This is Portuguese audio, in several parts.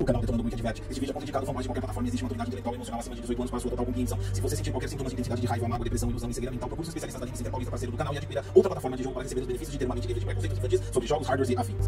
O canal Detonando Geek adverte. Este vídeo é contraindicado ao mais de qualquer plataforma. Existe maturidade intelectual e emocional acima de 18 anos para sua total compreensão. Se você sentir qualquer sintoma de intensidade de raiva, mágoa, depressão, ilusão e cegueira mental, procure os especialistas da Game Center Paulista, parceiro do canal, e adquira outra plataforma de jogo para receber os benefícios de ter uma mente livre de preconceitos infantis sobre jogos, hardwares e afins.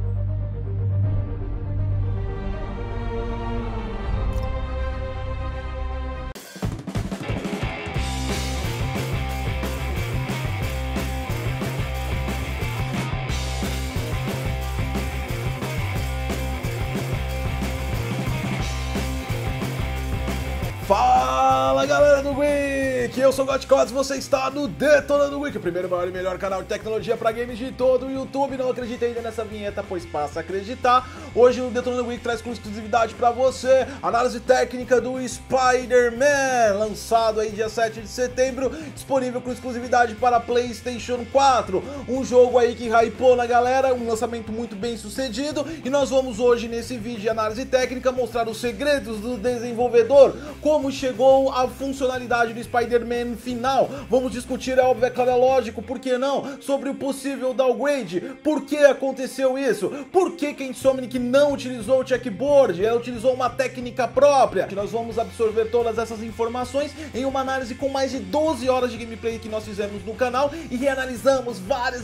Fala galera do Wiki, eu sou o Gotcods, você está no Detonando Wiki, o primeiro, maior e melhor canal de tecnologia para games de todo o YouTube. Não acredita ainda nessa vinheta, pois passa a acreditar. Hoje o Detonando Wiki traz com exclusividade para você análise técnica do Spider-Man, lançado aí dia 7 de setembro, disponível com exclusividade para PlayStation 4. Um jogo aí que hypou na galera, um lançamento muito bem sucedido, e nós vamos hoje nesse vídeo de análise técnica mostrar os segredos do desenvolvedor, como chegou a funcionalidade do Spider-Man final. Vamos discutir, é óbvio, é claro, é lógico, por que não, sobre o possível downgrade, por que aconteceu isso, por que Insomniac não utilizou o checkboard, ela utilizou uma técnica própria. Nós vamos absorver todas essas informações em uma análise com mais de 12 horas de gameplay que nós fizemos no canal e reanalisamos várias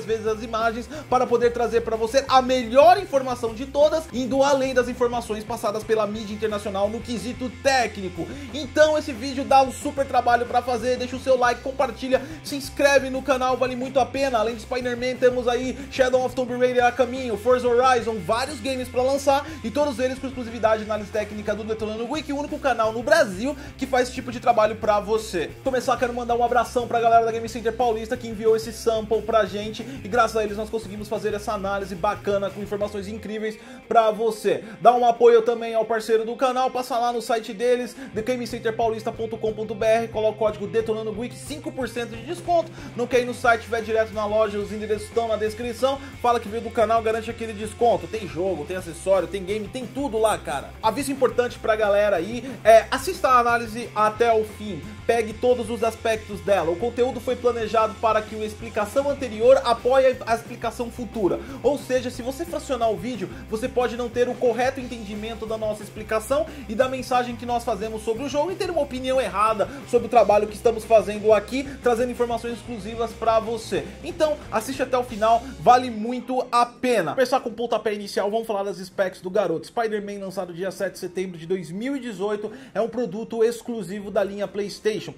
vezes as imagens para poder trazer para você a melhor informação de todas, indo além das informações passadas pela mídia internacional no quesito técnico. Então esse vídeo dá um super trabalho para fazer, deixa o seu like, compartilha, se inscreve no canal, vale muito a pena. Além de Spider-Man, temos aí Shadow of Tomb Raider a caminho, Forza Horizon, vários games para lançar, e todos eles com exclusividade de análise técnica do Detonando Wiki, o único canal no Brasil que faz esse tipo de trabalho para você. Começar, quero mandar um abração pra galera da Game Center Paulista que enviou esse sample pra gente, e graças a eles nós conseguimos fazer essa análise bacana com informações incríveis pra você. Dá um apoio também ao parceiro do canal, passa lá no site deles, thegamecenterpaulista.com.br, coloca o código Detonando Wiki, 5% de desconto. Não quer ir no site, vai direto na loja, os endereços estão na descrição, fala que veio do canal, garante aquele desconto. Tem jogo, tem acessório, tem game, tem tudo lá, cara. Aviso importante pra galera aí, assista a análise até o fim, pegue todos os aspectos dela. O conteúdo foi planejado para que a explicação anterior apoie a explicação futura, ou seja, se você fracionar o vídeo, você pode não ter o correto entendimento da nossa explicação e da mensagem que nós fazemos sobre o jogo, e ter uma opinião errada sobre o trabalho que estamos fazendo aqui, trazendo informações exclusivas para você. Então, assiste até o final, vale muito a pena. Começar com o pontapé inicial, vamos falar das specs do garoto. Spider-Man, lançado dia 7 de setembro de 2018, é um produto exclusivo da linha PlayStation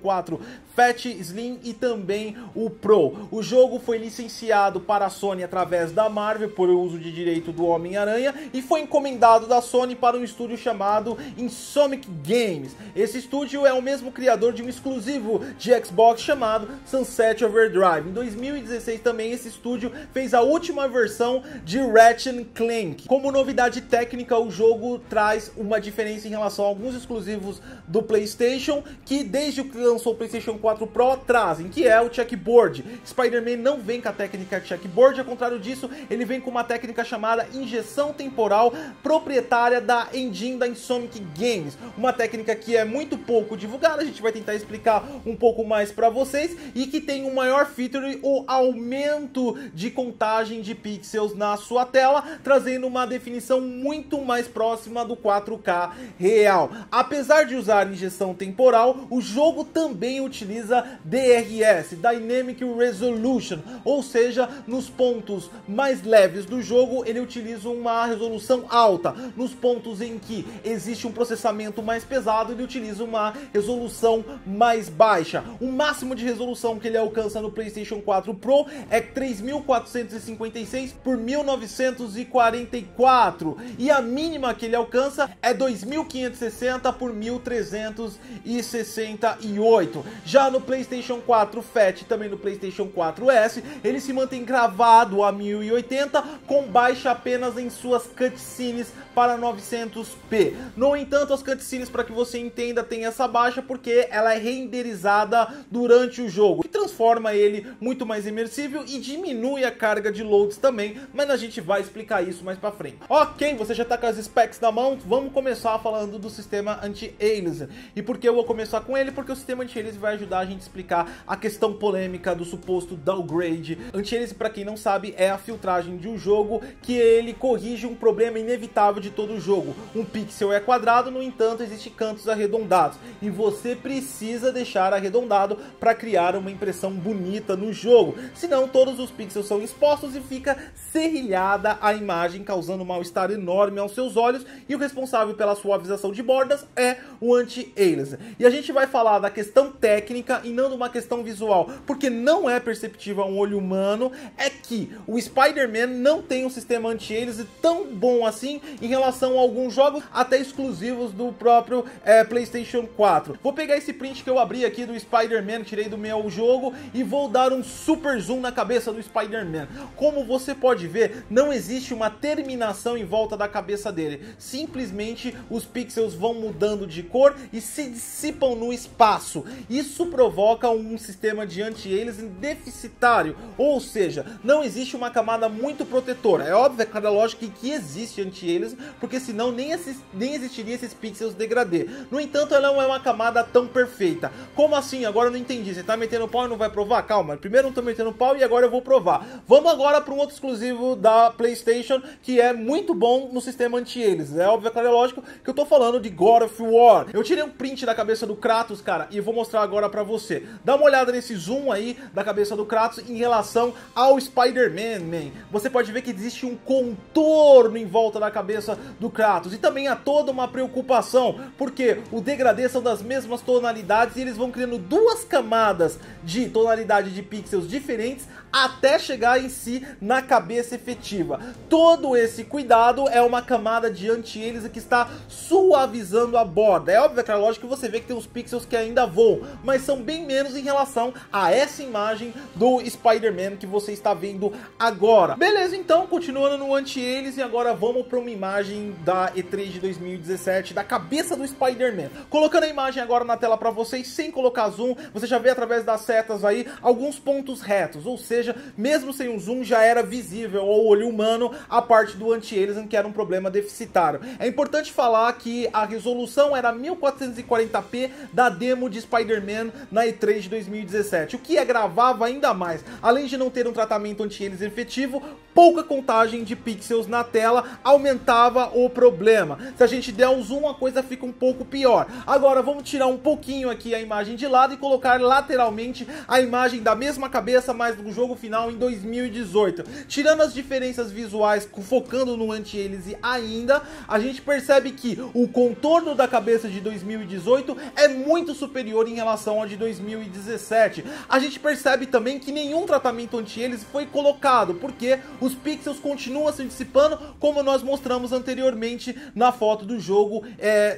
4 Fat, Slim e também o Pro. O jogo foi licenciado para a Sony através da Marvel por uso de direito do Homem-Aranha e foi encomendado da Sony para um estúdio chamado Insomniac Games. Esse estúdio é o mesmo criador de um exclusivo de Xbox chamado Sunset Overdrive. Em 2016 também esse estúdio fez a última versão de Ratchet & Clank. Como novidade técnica, o jogo traz uma diferença em relação a alguns exclusivos do PlayStation que desde que lançou o PlayStation 4 Pro trazem, que é o checkboard. Spider-Man não vem com a técnica checkboard, ao contrário disso, ele vem com uma técnica chamada injeção temporal, proprietária da engine da Insomniac Games. Uma técnica que é muito pouco divulgada, a gente vai tentar explicar um pouco mais para vocês, e que tem um maior feature, o aumento de contagem de pixels na sua tela, trazendo uma definição muito mais próxima do 4K real. Apesar de usar injeção temporal, o jogo também utiliza DRS, Dynamic Resolution, ou seja, nos pontos mais leves do jogo ele utiliza uma resolução alta, nos pontos em que existe um processamento mais pesado ele utiliza uma resolução mais baixa. O máximo de resolução que ele alcança no PlayStation 4 Pro é 3456 por 1944 e a mínima que ele alcança é 2560 por 1368. Já no PlayStation 4 Fat e também no PlayStation 4S, ele se mantém gravado a 1080 com baixa apenas em suas cutscenes para 900p. No entanto, as cutscenes, para que você entenda, tem essa baixa porque ela é renderizada durante o jogo, que transforma ele muito mais imersível e diminui a carga de loads também, mas a gente vai explicar isso mais pra frente. Ok, você já tá com as specs na mão, vamos começar falando do sistema anti-aliasing. E por que eu vou começar com ele? Porque o sistema anti-aliasing vai ajudar a gente a explicar a questão polêmica do suposto downgrade. Anti-aliasing, pra quem não sabe, é a filtragem de um jogo que ele corrige um problema inevitável de todo o jogo. Um pixel é quadrado, no entanto, existem cantos arredondados, e você precisa deixar arredondado para criar uma impressão bonita no jogo, senão todos os pixels são expostos e fica serrilhada a imagem, causando um mal-estar enorme aos seus olhos, e o responsável pela suavização de bordas é o anti-aliasing. E a gente vai falar da questão técnica e não de uma questão visual, porque não é perceptível a um olho humano, é que o Spider-Man não tem um sistema anti-aliasing tão bom assim em relação a alguns jogos, até exclusivos do próprio PlayStation 4. Vou pegar esse print que eu abri aqui do Spider-Man, tirei do meu jogo, e vou dar um super zoom na cabeça do Spider-Man. Como você pode ver, não existe uma terminação em volta da cabeça dele. Simplesmente os pixels vão mudando de cor e se dissipam no espaço. Isso provoca um sistema de anti-aliasing deficitário, ou seja, não existe uma camada muito protetora. É óbvio, é cada lógica que existe anti-aliasing, porque senão nem existiria esses pixels degradê. No entanto, ela não é uma camada tão perfeita. Como assim? Agora eu não entendi. Você tá metendo pau e não vai provar? Calma, primeiro eu não tô metendo pau e agora eu vou provar. Vamos agora para um outro exclusivo da PlayStation que é muito bom no sistema anti-aliasing. É óbvio, claro, é lógico que eu tô falando de God of War. Eu tirei um print da cabeça do Kratos, cara, e vou mostrar agora pra você. Dá uma olhada nesse zoom aí da cabeça do Kratos em relação ao Spider-Man, man. Você pode ver que existe um contorno em volta da cabeça do Kratos, e também há toda uma preocupação, porque o degradê são das mesmas tonalidades e eles vão criando duas camadas de tonalidade de pixels diferentes até chegar em si na cabeça efetiva. Todo esse cuidado é uma camada de anti-aliasing que está suavizando a borda. É óbvio, é lógico que você vê que tem uns pixels que ainda voam, mas são bem menos em relação a essa imagem do Spider-Man que você está vendo agora. Beleza, então, continuando no anti-aliasing, agora vamos para uma imagem da E3 de 2017, da cabeça do Spider-Man. Colocando a imagem agora na tela para vocês, sem colocar zoom, você já vê através das setas aí alguns pontos retos, ou seja, mesmo sem um zoom já era visível ao olho humano a parte do anti-aliasing, que era um problema deficitário. É importante falar que a resolução era 1440p da demo de Spider-Man na E3 de 2017, o que agravava ainda mais. Além de não ter um tratamento anti-aliasing efetivo, pouca contagem de pixels na tela aumentava o problema. Se a gente der um zoom, a coisa fica um pouco pior. Agora vamos tirar um pouquinho aqui a imagem de lado e colocar lateralmente a imagem da mesma cabeça, mas do jogo final em 2018. Tirando as diferenças visuais, focando no anti-aliasing ainda, a gente percebe que o contorno da cabeça de 2018 é muito superior em relação ao de 2017. A gente percebe também que nenhum tratamento anti-aliasing foi colocado, porque os pixels continuam se dissipando, como nós mostramos anteriormente na foto do jogo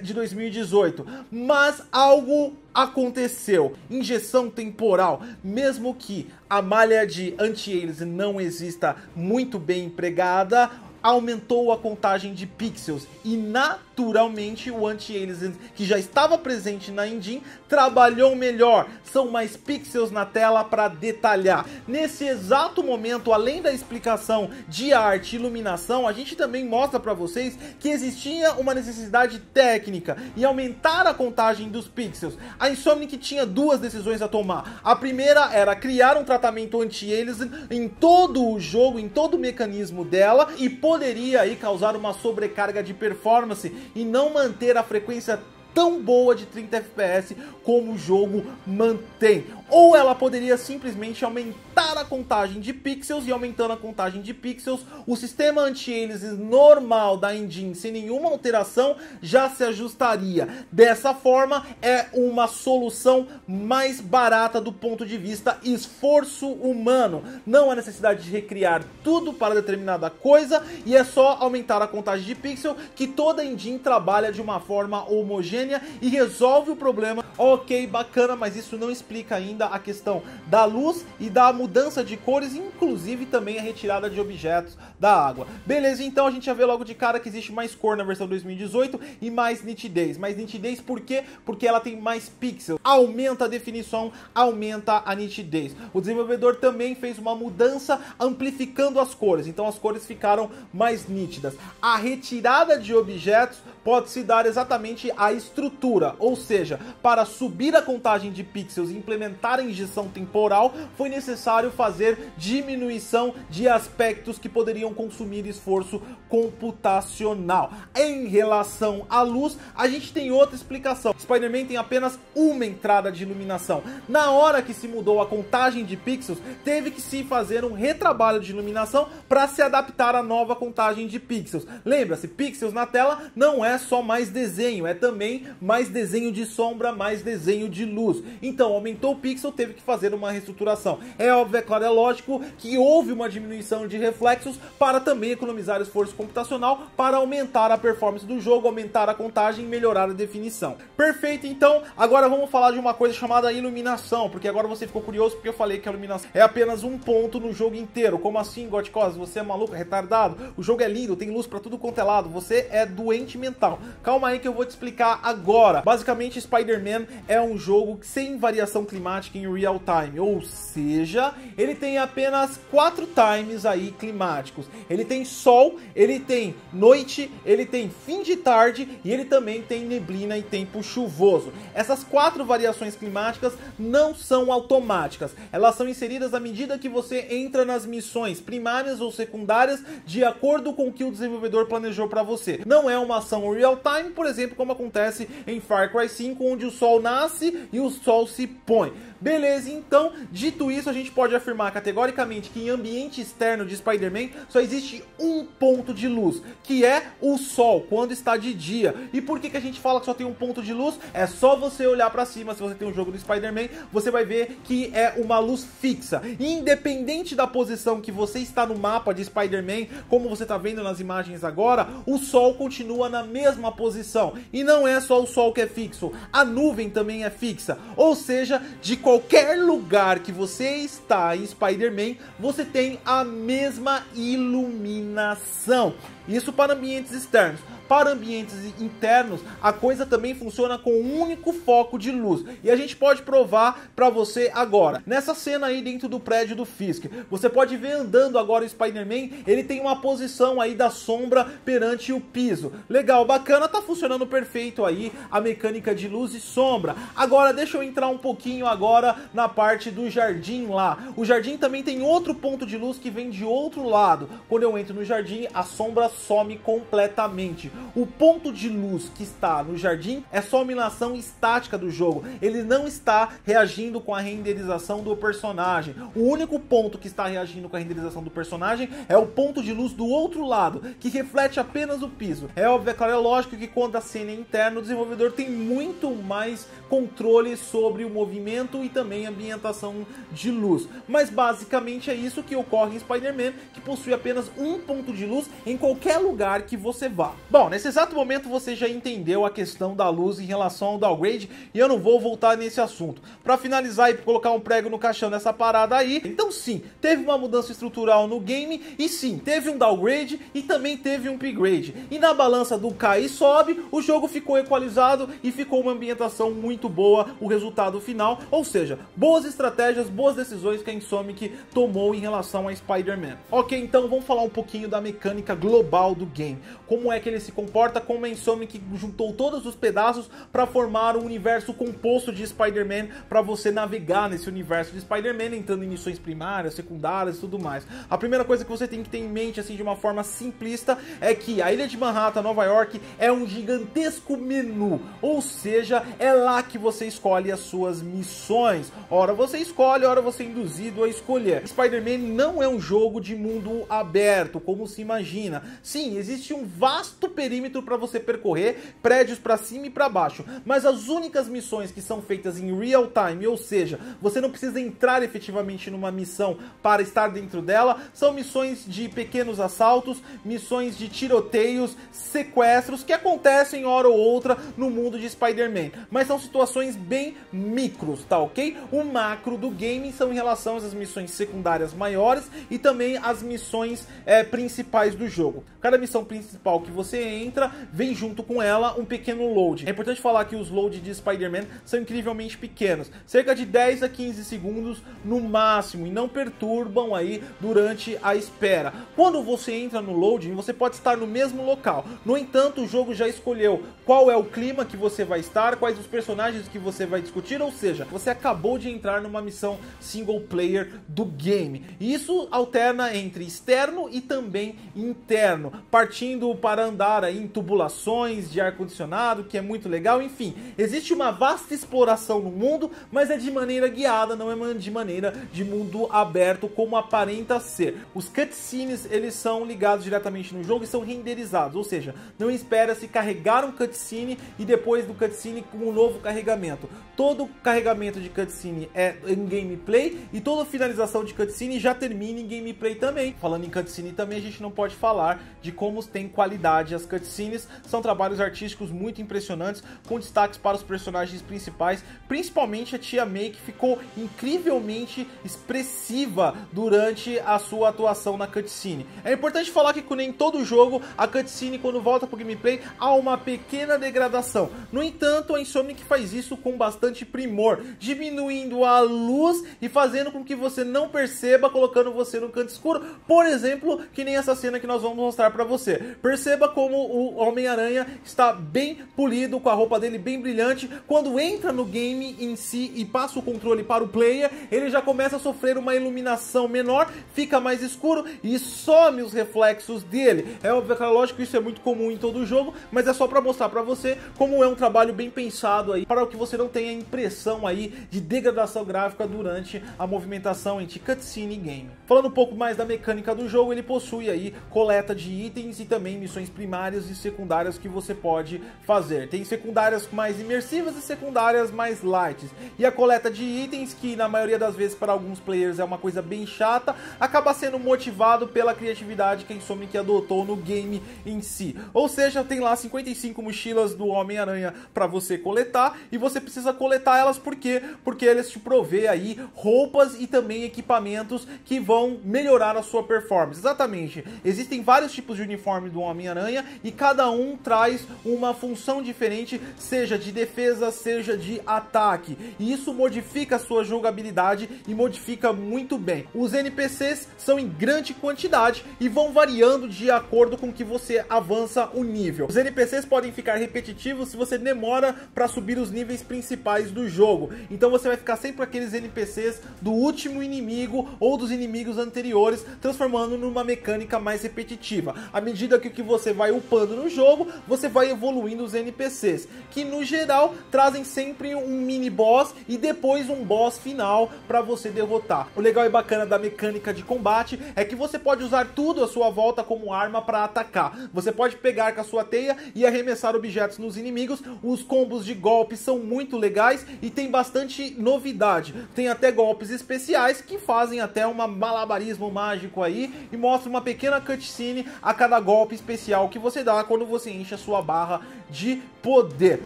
de 2018. Mas algo aconteceu, injeção temporal. Mesmo que a malha de anti-aliasing não exista muito bem empregada, aumentou a contagem de pixels e naturalmente o anti-aliasing que já estava presente na engine trabalhou melhor. São mais pixels na tela para detalhar. Nesse exato momento, além da explicação de arte e iluminação, a gente também mostra para vocês que existia uma necessidade técnica em aumentar a contagem dos pixels. A Insomniac tinha duas decisões a tomar. A primeira era criar um tratamento anti-aliasing em todo o jogo, em todo o mecanismo dela, e poderia aí causar uma sobrecarga de performance e não manter a frequência tão boa de 30 FPS como o jogo mantém. Ou ela poderia simplesmente aumentar a contagem de pixels, e aumentando a contagem de pixels, o sistema anti-aliasing normal da engine, sem nenhuma alteração, já se ajustaria. Dessa forma, é uma solução mais barata do ponto de vista esforço humano. Não há necessidade de recriar tudo para determinada coisa, e é só aumentar a contagem de pixel, que toda engine trabalha de uma forma homogênea homogênea e resolve o problema. Ok, bacana, mas isso não explica ainda a questão da luz e da mudança de cores, inclusive também a retirada de objetos da água. Beleza, então a gente já vê logo de cara que existe mais cor na versão 2018 e mais nitidez. Mais nitidez por quê? Porque ela tem mais pixels. Aumenta a definição, aumenta a nitidez. O desenvolvedor também fez uma mudança amplificando as cores, então as cores ficaram mais nítidas. A retirada de objetos pode se dar exatamente à estrutura, ou seja, para subir a contagem de pixels e implementar a injeção temporal, foi necessário fazer diminuição de aspectos que poderiam consumir esforço computacional. Em relação à luz, a gente tem outra explicação. Spider-Man tem apenas uma entrada de iluminação. Na hora que se mudou a contagem de pixels, teve que se fazer um retrabalho de iluminação para se adaptar à nova contagem de pixels. Lembra-se, pixels na tela não é só mais desenho, é também mais desenho de sombra, mais desenho de luz. Então, aumentou o pixel, teve que fazer uma reestruturação. É óbvio, é claro, é lógico que houve uma diminuição de reflexos para também economizar esforço computacional, para aumentar a performance do jogo, aumentar a contagem e melhorar a definição. Perfeito, então, agora vamos falar de uma coisa chamada iluminação, porque agora você ficou curioso porque eu falei que a iluminação é apenas um ponto no jogo inteiro. Como assim, Goticos? Você é maluco, retardado? O jogo é lindo, tem luz pra tudo quanto é lado, você é doente mental. Calma aí que eu vou te explicar agora. Basicamente, Spider-Man é um jogo sem variação climática em real time, ou seja, ele tem apenas 4 times aí climáticos. Ele tem sol, ele tem noite, ele tem fim de tarde e ele também tem neblina e tempo chuvoso. Essas 4 variações climáticas não são automáticas, elas são inseridas à medida que você entra nas missões primárias ou secundárias, de acordo com o que o desenvolvedor planejou para você. Não é uma ação real time, por exemplo, como acontece em Far Cry 5, onde o sol nasce e o sol se põe. Beleza, então, dito isso, a gente pode afirmar categoricamente que em ambiente externo de Spider-Man só existe um ponto de luz, que é o sol, quando está de dia. E por que a gente fala que só tem um ponto de luz? É só você olhar pra cima, se você tem um jogo do Spider-Man, você vai ver que é uma luz fixa. Independente da posição que você está no mapa de Spider-Man, como você está vendo nas imagens agora, o sol continua na mesma posição. E não é só o sol que é fixo, a nuvem também é fixa. Ou seja, de qualquer lugar que você está em Spider-Man, você tem a mesma iluminação. Isso para ambientes externos. Para ambientes internos, a coisa também funciona com um único foco de luz. E a gente pode provar para você agora. Nessa cena aí dentro do prédio do Fisk, você pode ver andando agora o Spider-Man, ele tem uma posição aí da sombra perante o piso. Legal, bacana, tá funcionando perfeito aí a mecânica de luz e sombra. Agora deixa eu entrar um pouquinho agora na parte do jardim lá. O jardim também tem outro ponto de luz que vem de outro lado. Quando eu entro no jardim, a sombra some completamente. O ponto de luz que está no jardim é só a iluminação estática do jogo. Ele não está reagindo com a renderização do personagem. O único ponto que está reagindo com a renderização do personagem é o ponto de luz do outro lado, que reflete apenas o piso. É óbvio, é claro, é lógico que quando a cena é interna, o desenvolvedor tem muito mais controle sobre o movimento e também a ambientação de luz. Mas basicamente é isso que ocorre em Spider-Man, que possui apenas um ponto de luz em qualquer lugar que você vá. Bom, nesse exato momento você já entendeu a questão da luz em relação ao downgrade e eu não vou voltar nesse assunto. Para finalizar e colocar um prego no caixão nessa parada aí, então sim, teve uma mudança estrutural no game e sim, teve um downgrade e também teve um upgrade. E na balança do cai e sobe, o jogo ficou equalizado e ficou uma ambientação muito boa, o resultado final, ou seja, boas estratégias, boas decisões que a Insomniac tomou em relação a Spider-Man. Ok, então vamos falar um pouquinho da mecânica global do game. Como é que ele se comporta, como a Insomniac juntou todos os pedaços para formar um universo composto de Spider-Man para você navegar nesse universo de Spider-Man, entrando em missões primárias, secundárias e tudo mais. A primeira coisa que você tem que ter em mente, assim, de uma forma simplista, é que a ilha de Manhattan, Nova York, é um gigantesco menu, ou seja, é lá que você escolhe as suas missões. Ora você escolhe, ora você é induzido a escolher. Spider-Man não é um jogo de mundo aberto, como se imagina. sim, existe um vasto perímetro para você percorrer, prédios para cima e para baixo, mas as únicas missões que são feitas em real time, ou seja, você não precisa entrar efetivamente numa missão para estar dentro dela, são missões de pequenos assaltos, missões de tiroteios, sequestros, que acontecem hora ou outra no mundo de Spider-Man, mas são situações bem micros, tá ok? O macro do game são em relação às missões secundárias maiores e também as missões principais do jogo. Cada missão principal que você entra, vem junto com ela um pequeno load. É importante falar que os loads de Spider-Man são incrivelmente pequenos, cerca de 10 a 15 segundos no máximo, e não perturbam aí durante a espera. Quando você entra no loading, você pode estar no mesmo local, no entanto o jogo já escolheu qual é o clima que você vai estar, quais os personagens que você vai discutir, ou seja, você acabou de entrar numa missão single player do game. E isso alterna entre externo e também interno, partindo para andar aí em tubulações de ar-condicionado, que é muito legal. Enfim, existe uma vasta exploração no mundo, mas é de maneira guiada, não é de maneira de mundo aberto como aparenta ser. Os cutscenes, eles são ligados diretamente no jogo e são renderizados, ou seja, não espera-se carregar um cutscene e depois do cutscene com um novo carregamento. Todo carregamento de cutscene é em gameplay e toda finalização de cutscene já termina em gameplay também. Falando em cutscene também, a gente não pode falar de como tem qualidade as cutscenes. São trabalhos artísticos muito impressionantes, com destaques para os personagens principais, principalmente a Tia May, que ficou incrivelmente expressiva durante a sua atuação na cutscene. É importante falar que nem todo jogo, a cutscene quando volta pro gameplay há uma pequena degradação. No entanto, a Insomniac faz isso com bastante primor, diminuindo a luz e fazendo com que você não perceba, colocando você no canto escuro. Por exemplo, que nem essa cena que nós vamos mostrar pra você. Perceba como o Homem-Aranha está bem polido, com a roupa dele bem brilhante. Quando entra no game em si e passa o controle para o player, ele já começa a sofrer uma iluminação menor, fica mais escuro e some os reflexos dele. É óbvio, é lógico, isso é muito comum em todo jogo, mas é só para mostrar para você como é um trabalho bem pensado aí, para que você não tenha impressão aí de degradação gráfica durante a movimentação entre cutscene e game. Falando um pouco mais da mecânica do jogo, ele possui aí coleta de itens e também missões primárias e secundárias que você pode fazer. Tem secundárias mais imersivas e secundárias mais light. E a coleta de itens, que na maioria das vezes para alguns players é uma coisa bem chata, acaba sendo motivado pela criatividade que a Insomniac adotou no game em si. Ou seja, tem lá 55 mochilas do Homem-Aranha para você coletar, e você precisa coletar elas por quê? Porque eles te provê aí roupas e também equipamentos que vão melhorar a sua performance. Exatamente, existem vários tipos de uniforme do Homem-Aranha e cada um traz uma função diferente, seja de defesa, seja de ataque, e isso modifica a sua jogabilidade e modifica muito bem. Os NPCs são em grande quantidade e vão variando de acordo com que você avança o nível. Os NPCs podem ficar repetitivos se você demora para subir os níveis principais do jogo, então você vai ficar sempre com aqueles NPCs do último inimigo ou dos inimigos anteriores, transformando numa mecânica mais repetitiva. À medida que você vai upando no jogo, você vai evoluindo os NPCs, que no geral trazem sempre um mini boss e depois um boss final para você derrotar. O legal e bacana da mecânica de combate é que você pode usar tudo à sua volta como arma para atacar. Você pode pegar com a sua teia e arremessar objetos nos inimigos. Os combos de golpes são muito legais e tem bastante novidade. Tem até golpes especiais que fazem até um malabarismo mágico aí e mostra uma pequena cutscene a cada golpe especial que você dá quando você enche a sua barra de poder.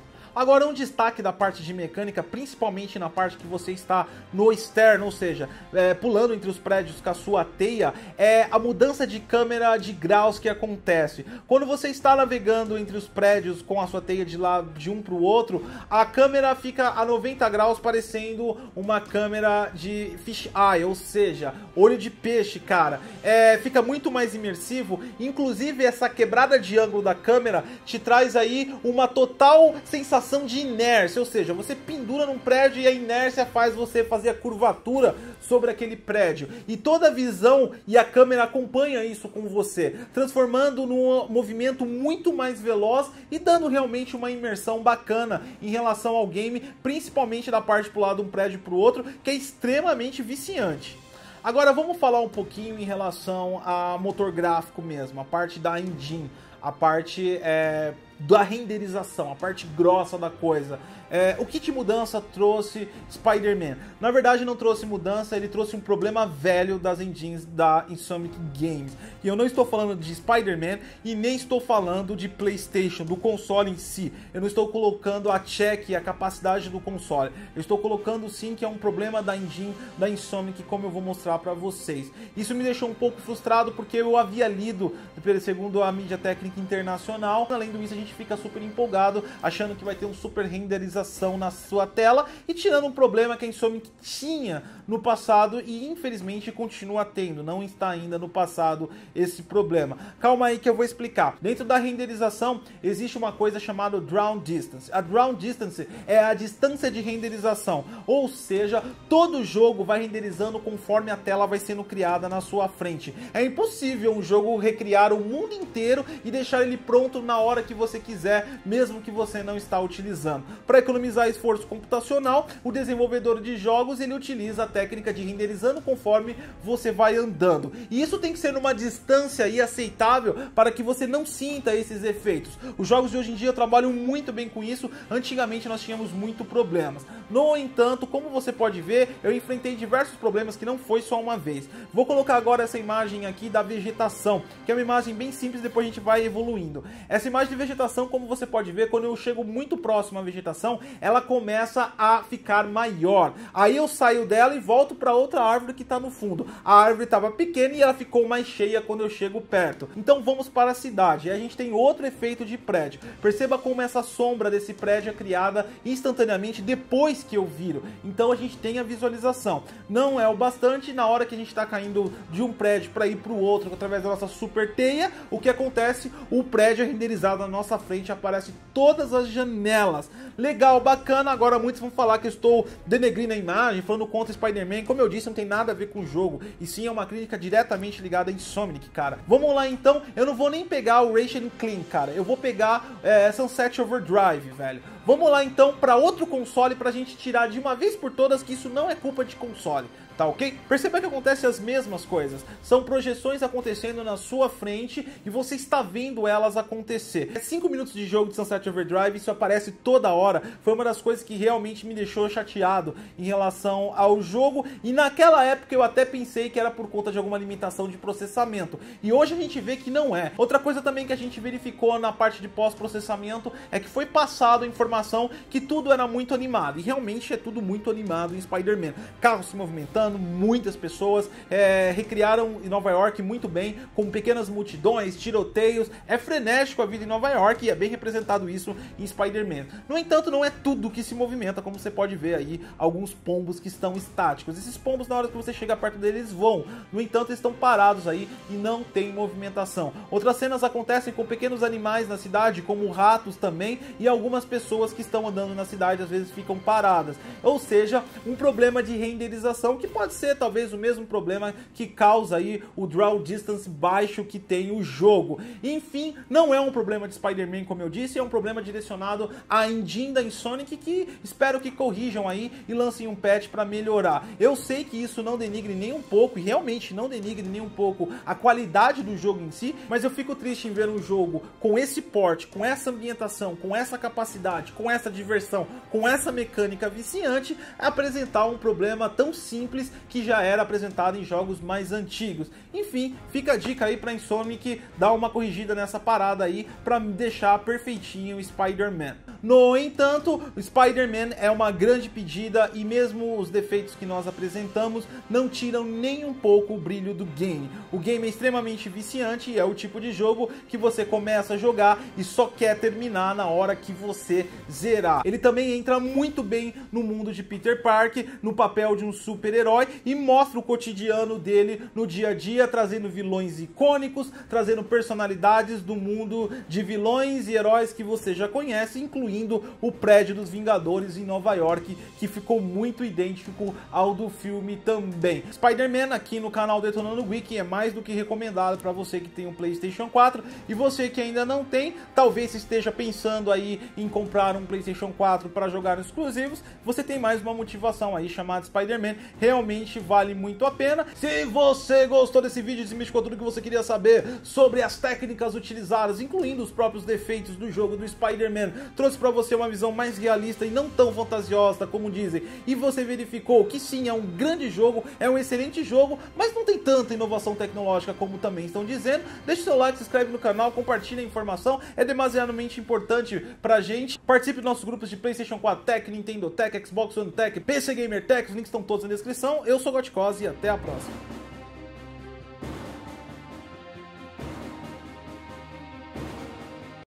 Agora, um destaque da parte de mecânica, principalmente na parte que você está no externo, ou seja, pulando entre os prédios com a sua teia, é a mudança de câmera de graus que acontece. Quando você está navegando entre os prédios com a sua teia de um para o outro, a câmera fica a 90 graus, parecendo uma câmera de fish eye, ou seja, olho de peixe, cara. Fica muito mais imersivo, inclusive essa quebrada de ângulo da câmera te traz aí uma total sensação de inércia, ou seja, você pendura num prédio e a inércia faz você fazer a curvatura sobre aquele prédio, e toda a visão e a câmera acompanha isso com você, transformando num movimento muito mais veloz e dando realmente uma imersão bacana em relação ao game, principalmente da parte pro lado de um prédio pro outro, que é extremamente viciante. Agora vamos falar um pouquinho em relação a motor gráfico mesmo, a parte da engine, a parte da renderização, a parte grossa da coisa. O que de mudança trouxe Spider-Man? Na verdade não trouxe mudança, ele trouxe um problema velho das engines da Insomniac Games. E eu não estou falando de Spider-Man e nem estou falando de PlayStation, do console em si. Eu não estou colocando a check e a capacidade do console. Eu estou colocando sim que é um problema da engine da Insomniac, como eu vou mostrar para vocês. Isso me deixou um pouco frustrado porque eu havia lido, segundo a mídia técnica internacional. Além disso, a gente fica super empolgado, achando que vai ter um super renderização na sua tela e tirando um problema que a Insomniac tinha no passado e infelizmente continua tendo, não está ainda no passado esse problema. Calma aí que eu vou explicar. Dentro da renderização existe uma coisa chamada Draw Distance. A Draw Distance é a distância de renderização, ou seja, todo jogo vai renderizando conforme a tela vai sendo criada na sua frente. É impossível um jogo recriar o mundo inteiro e deixar ele pronto na hora que você quiser, mesmo que você não está utilizando. Para economizar esforço computacional, o desenvolvedor de jogos ele utiliza a técnica de renderizando conforme você vai andando. E isso tem que ser numa distância aí aceitável para que você não sinta esses efeitos. Os jogos de hoje em dia trabalham muito bem com isso. Antigamente nós tínhamos muito problemas. No entanto, como você pode ver, eu enfrentei diversos problemas que não foi só uma vez. Vou colocar agora essa imagem aqui da vegetação, que é uma imagem bem simples, depois a gente vai evoluindo. Essa imagem de vegetação, como você pode ver, quando eu chego muito próximo à vegetação, ela começa a ficar maior. Aí eu saio dela e volto para outra árvore que está no fundo. A árvore estava pequena e ela ficou mais cheia quando eu chego perto. Então vamos para a cidade. E a gente tem outro efeito de prédio. Perceba como essa sombra desse prédio é criada instantaneamente depois que eu viro. Então a gente tem a visualização. Não é o bastante, na hora que a gente está caindo de um prédio para ir para o outro através da nossa super teia, o que acontece? O prédio é renderizado na nossa frente, aparece todas as janelas. Legal, bacana. Agora muitos vão falar que eu estou denegrindo a imagem, falando contra Spider-Man. Como eu disse, não tem nada a ver com o jogo, e sim é uma crítica diretamente ligada a Insomniac, cara. Vamos lá então, eu não vou nem pegar o Ratchet & Clank, cara. Eu vou pegar Sunset Overdrive, velho. Vamos lá então para outro console pra gente tirar de uma vez por todas que isso não é culpa de console. Tá ok? Perceba que acontecem as mesmas coisas. São projeções acontecendo na sua frente e você está vendo elas acontecer. 5 minutos de jogo de Sunset Overdrive, isso aparece toda hora. Foi uma das coisas que realmente me deixou chateado em relação ao jogo. E naquela época eu até pensei que era por conta de alguma limitação de processamento. E hoje a gente vê que não é. Outra coisa também que a gente verificou na parte de pós-processamento é que foi passado a informação que tudo era muito animado. E realmente é tudo muito animado em Spider-Man. Carros se movimentando, muitas pessoas recriaram em Nova York muito bem, com pequenas multidões, tiroteios. É frenético a vida em Nova York e é bem representado isso em Spider-Man. No entanto, não é tudo que se movimenta, como você pode ver aí, alguns pombos que estão estáticos. Esses pombos, na hora que você chega perto deles, vão. No entanto, eles estão parados aí e não tem movimentação. Outras cenas acontecem com pequenos animais na cidade, como ratos também, e algumas pessoas que estão andando na cidade às vezes ficam paradas. Ou seja, um problema de renderização que pode ser talvez o mesmo problema que causa aí o draw distance baixo que tem o jogo. Enfim, não é um problema de Spider-Man, como eu disse, é um problema direcionado à engine da Insomniac, que espero que corrijam aí e lancem um patch para melhorar. Eu sei que isso não denigre nem um pouco, e realmente não denigre nem um pouco a qualidade do jogo em si, mas eu fico triste em ver um jogo com esse porte, com essa ambientação, com essa capacidade, com essa diversão, com essa mecânica viciante, apresentar um problema tão simples que já era apresentado em jogos mais antigos. Enfim, fica a dica aí pra Insomniac dar uma corrigida nessa parada aí pra deixar perfeitinho o Spider-Man. No entanto, o Spider-Man é uma grande pedida e mesmo os defeitos que nós apresentamos não tiram nem um pouco o brilho do game. O game é extremamente viciante e é o tipo de jogo que você começa a jogar e só quer terminar na hora que você zerar. Ele também entra muito bem no mundo de Peter Parker, no papel de um super-herói, e mostra o cotidiano dele no dia a dia, trazendo vilões icônicos, trazendo personalidades do mundo de vilões e heróis que você já conhece, incluindo incluindo o prédio dos Vingadores em Nova York, que ficou muito idêntico ao do filme também. Spider-Man aqui no canal Detonando Geek é mais do que recomendado para você que tem um PlayStation 4, e você que ainda não tem, talvez esteja pensando aí em comprar um PlayStation 4 para jogar exclusivos, você tem mais uma motivação aí chamada Spider-Man, realmente vale muito a pena. Se você gostou desse vídeo, desmistificou tudo que você queria saber sobre as técnicas utilizadas, incluindo os próprios defeitos do jogo do Spider-Man, trouxe para você uma visão mais realista e não tão fantasiosa como dizem, e você verificou que sim, é um grande jogo, é um excelente jogo, mas não tem tanta inovação tecnológica como também estão dizendo, deixe seu like, se inscreve no canal, compartilhe a informação, é demasiadamente importante pra gente. Participe dos nossos grupos de PlayStation 4 Tech, Nintendo Tech, Xbox One Tech, PC Gamer Tech, os links estão todos na descrição. Eu sou o Gotkos e até a próxima.